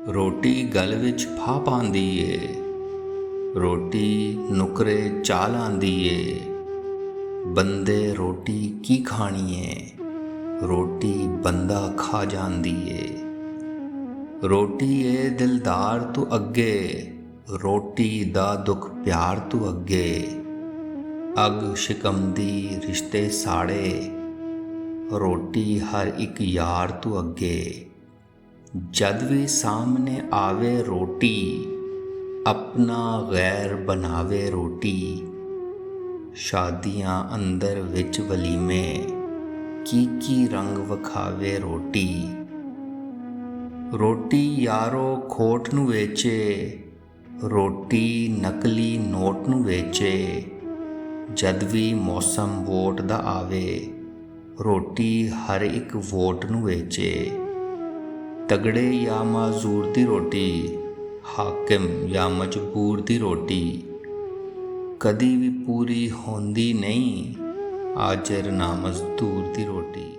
ਰੋਟੀ ਗਲ ਵਿੱਚ ਫਾਹ ਪਾਉਂਦੀ ਏ, ਰੋਟੀ ਨੁਕਰੇ ਚਾਹ ਲਾਂਦੀ ਏ। ਬੰਦੇ ਰੋਟੀ ਕੀ ਖਾਣੀ ਏ, ਰੋਟੀ ਬੰਦਾ ਖਾ ਜਾਂਦੀ ਏ। ਰੋਟੀ ਏ ਦਿਲਦਾਰ ਤੂੰ ਅੱਗੇ, ਰੋਟੀ ਦਾ ਦੁੱਖ ਪਿਆਰ ਤੂੰ ਅੱਗੇ। ਅੱਗ ਸ਼ਿਕਮਦੀ ਰਿਸ਼ਤੇ ਸਾੜੇ, ਰੋਟੀ ਹਰ ਇੱਕ ਯਾਰ ਤੂੰ ਅੱਗੇ। ਜਦ ਵੀ ਸਾਹਮਣੇ ਆਵੇ ਰੋਟੀ, ਆਪਣਾ ਗੈਰ ਬਣਾਵੇ ਰੋਟੀ। ਸ਼ਾਦੀਆਂ ਅੰਦਰ ਵਿੱਚ ਵਲੀਮੇ, ਕੀ ਰੰਗ ਵਿਖਾਵੇ ਰੋਟੀ। ਰੋਟੀ ਯਾਰੋ ਖੋਟ ਨੂੰ ਵੇਚੇ, ਰੋਟੀ ਨਕਲੀ ਨੋਟ ਨੂੰ ਵੇਚੇ। ਜਦ ਵੀ ਮੌਸਮ ਵੋਟ ਦਾ ਆਵੇ, ਰੋਟੀ ਹਰ ਇੱਕ ਵੋਟ ਨੂੰ ਵੇਚੇ। ਤਗੜੇ ਜਾਂ ਮਾਜ਼ੂਰ ਦੀ ਰੋਟੀ, ਹਾਕਿਮ ਜਾਂ ਮਜਬੂਰ ਦੀ ਰੋਟੀ। ਕਦੀ ਵੀ ਪੂਰੀ ਹੁੰਦੀ ਨਹੀਂ, ਆਜਰ ਨਾ ਮਜ਼ਦੂਰ ਦੀ ਰੋਟੀ।